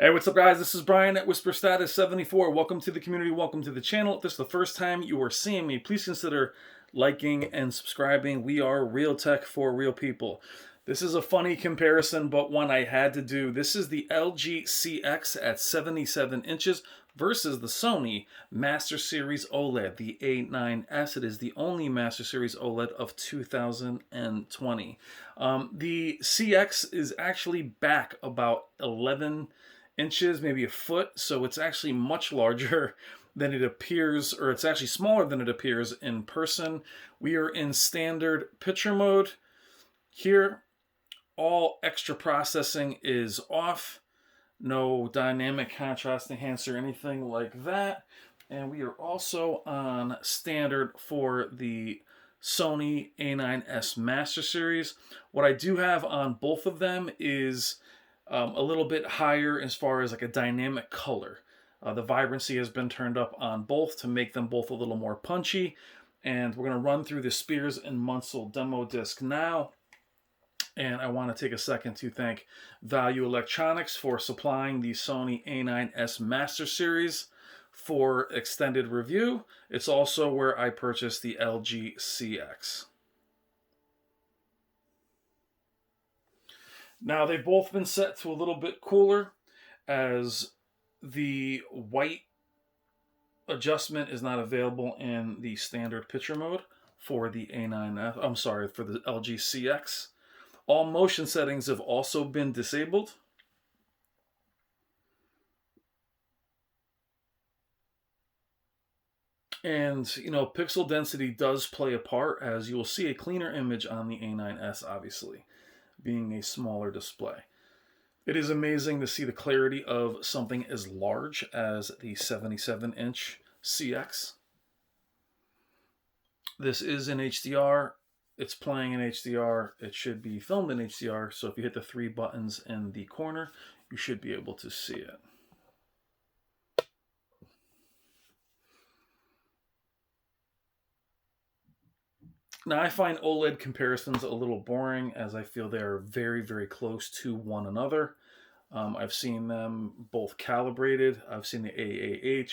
Hey, what's up, guys? This is Brian at Whisper Status 74. Welcome to the community. Welcome to the channel. If this is the first time you are seeing me, please consider liking and subscribing. We are real tech for real people. This is a funny comparison, but one I had to do. This is the LG CX at 77 inches versus the Sony Master Series OLED, the A9S. It is the only Master Series OLED of 2020. The CX is actually back about 11 inches, maybe a foot, so it's actually much larger than it appears, or it's actually smaller than it appears in person. We are in standard picture mode. Here, all extra processing is off. No dynamic contrast enhancer, anything like that. And we are also on standard for the Sony A9S Master Series. What I do have on both of them is a little bit higher as far as like a dynamic color. The vibrancy has been turned up on both to make them both a little more punchy. And we're going to run through the Spears and Munsil demo disc now. And I want to take a second to thank Value Electronics for supplying the Sony A9S Master Series for extended review. It's also where I purchased the LG CX. Now, they've both been set to a little bit cooler, as the white adjustment is not available in the standard picture mode for the A9S. I'm sorry, for the LG CX. All motion settings have also been disabled. And, you know, pixel density does play a part, as you will see a cleaner image on the A9S, obviously, being a smaller display. It is amazing to see the clarity of something as large as the 77-inch CX. This is in HDR. It's playing in HDR. It should be filmed in HDR. So if you hit the three buttons in the corner, you should be able to see it. Now, I find OLED comparisons a little boring, as I feel they are very, very close to one another. I've seen them both calibrated. I've seen the AAH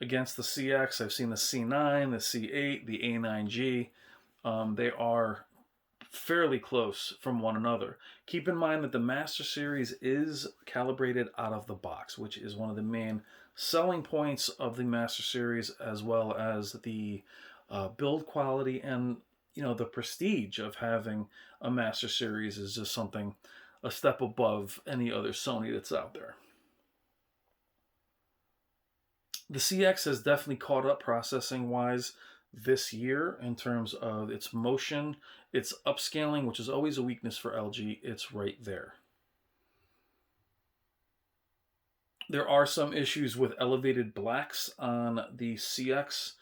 against the CX. I've seen the C9, the C8, the A9G. They are fairly close from one another. Keep in mind that the Master Series is calibrated out of the box, which is one of the main selling points of the Master Series, as well as the build quality and, you know, the prestige of having a Master Series is just something a step above any other Sony that's out there. The CX has definitely caught up processing wise this year in terms of its motion, its upscaling, which is always a weakness for LG. It's right there. There are some issues with elevated blacks on the CX.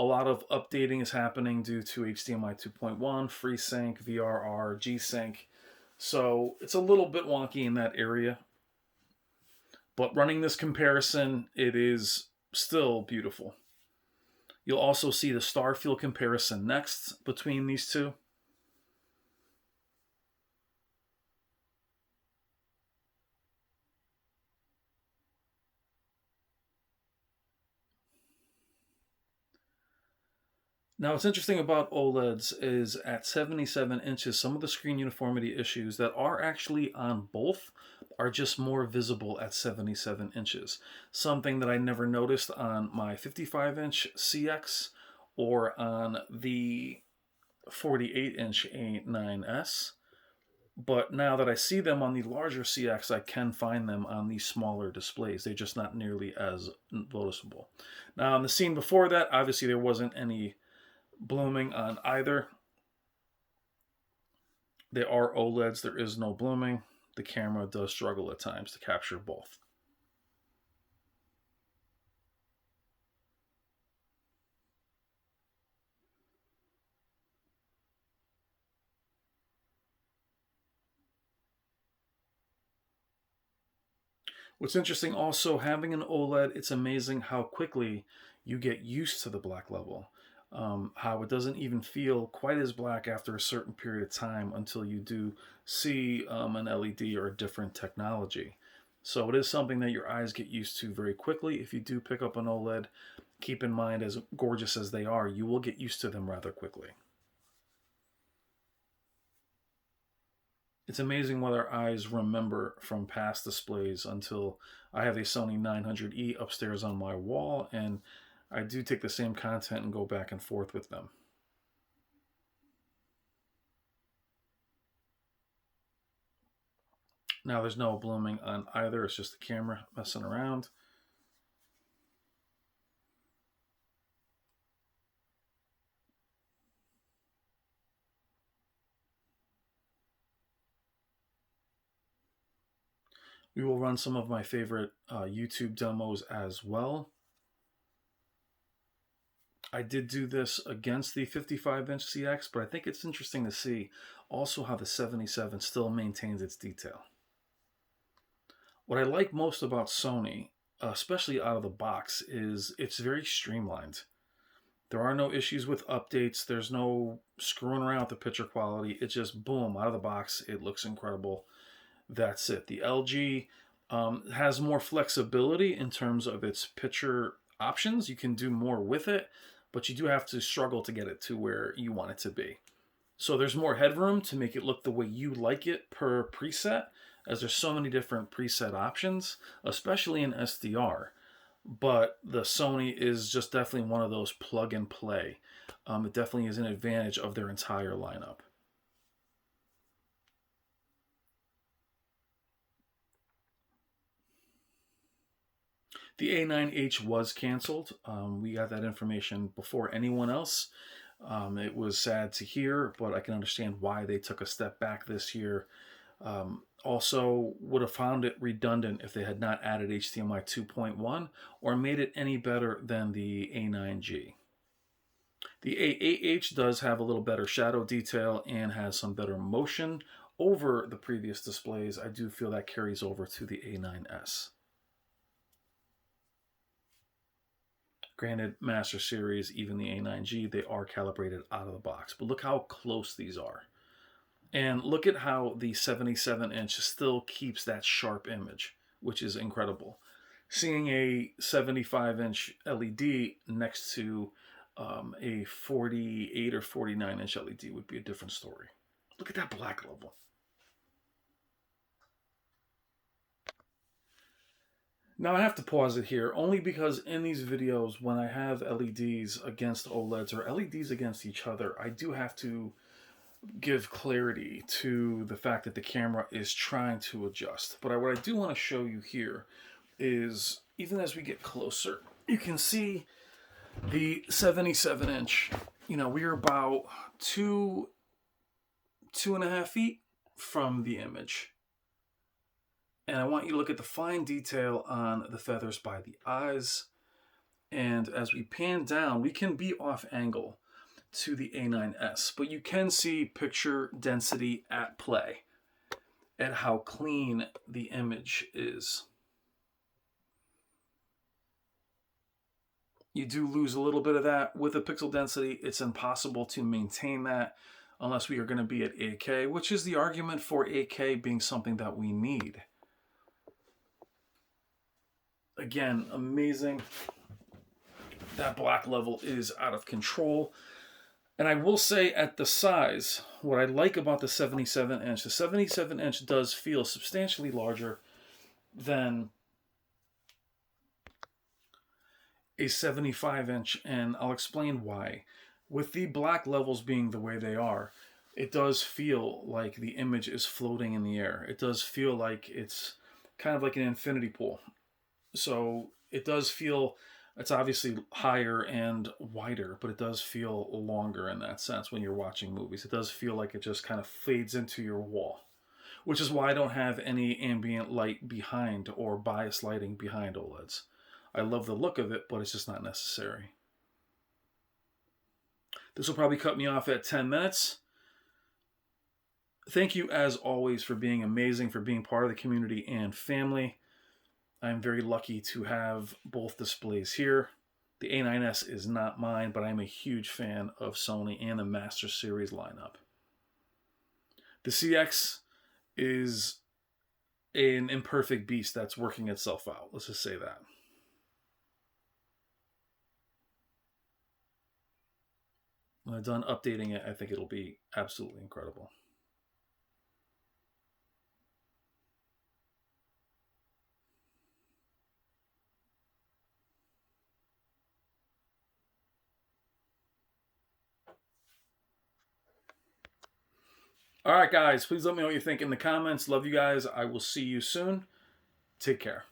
A lot of updating is happening due to HDMI 2.1, FreeSync, VRR, G-Sync. So it's a little bit wonky in that area. But running this comparison, it is still beautiful. You'll also see the star field comparison next between these two. Now, what's interesting about OLEDs is at 77 inches, some of the screen uniformity issues that are actually on both are just more visible at 77 inches. Something that I never noticed on my 55-inch CX or on the 48-inch A9S. But now that I see them on the larger CX, I can find them on these smaller displays. They're just not nearly as noticeable. Now, on the scene before that, obviously there wasn't any blooming on either. There are OLEDs, there is no blooming. The camera does struggle at times to capture both. What's interesting also, having an OLED, it's amazing how quickly you get used to the black level. How it doesn't even feel quite as black after a certain period of time until you do see an LED or a different technology. So it is something that your eyes get used to very quickly. If you do pick up an OLED, keep in mind, as gorgeous as they are, you will get used to them rather quickly. It's amazing what our eyes remember from past displays until I have a Sony 900E upstairs on my wall, and I do take the same content and go back and forth with them. Now there's no blooming on either, it's just the camera messing around. We will run some of my favorite YouTube demos as well. I did do this against the 55-inch CX, but I think it's interesting to see also how the 77 still maintains its detail. What I like most about Sony, especially out of the box, is it's very streamlined. There are no issues with updates. There's no screwing around with the picture quality. It's just boom, out of the box. It looks incredible. That's it. The LG has more flexibility in terms of its picture options. You can do more with it, but you do have to struggle to get it to where you want it to be. So there's more headroom to make it look the way you like it per preset, as there's so many different preset options, especially in SDR. But the Sony is just definitely one of those plug and play. It definitely is an advantage of their entire lineup. The A9H was canceled. We got that information before anyone else. It was sad to hear, but I can understand why they took a step back this year. Also, would have found it redundant if they had not added HDMI 2.1 or made it any better than the A9G. The A8H does have a little better shadow detail and has some better motion over the previous displays. I do feel that carries over to the A9S. Granted, Master Series, even the A9G, they are calibrated out of the box. But look how close these are. And look at how the 77-inch still keeps that sharp image, which is incredible. Seeing a 75-inch LED next to a 48 or 49-inch LED would be a different story. Look at that black level. Now I have to pause it here only because in these videos, when I have LEDs against OLEDs or LEDs against each other, I do have to give clarity to the fact that the camera is trying to adjust. But what I do want to show you here is, even as we get closer, you can see the 77-inch. You know, we're about 2.5 feet from the image. And I want you to look at the fine detail on the feathers by the eyes. And as we pan down, we can be off angle to the A9S, but you can see picture density at play and how clean the image is. You do lose a little bit of that with the pixel density. It's impossible to maintain that unless we are going to be at 8K, which is the argument for 8K being something that we need. Again, amazing. That black level is out of control. And I will say, at the size, what I like about the 77-inch, the 77-inch does feel substantially larger than a 75-inch, and I'll explain why. With the black levels being the way they are, it does feel like the image is floating in the air. It does feel like it's kind of like an infinity pool. So it does feel, it's obviously higher and wider, but it does feel longer in that sense when you're watching movies. It does feel like it just kind of fades into your wall, which is why I don't have any ambient light behind or bias lighting behind OLEDs. I love the look of it, but it's just not necessary. This will probably cut me off at 10 minutes. Thank you, as always, for being amazing, for being part of the community and family. I'm very lucky to have both displays here. The A9S is not mine, but I'm a huge fan of Sony and the Master Series lineup. The CX is an imperfect beast that's working itself out. Let's just say that. When I'm done updating it, I think it'll be absolutely incredible. All right, guys, please let me know what you think in the comments. Love you guys. I will see you soon. Take care.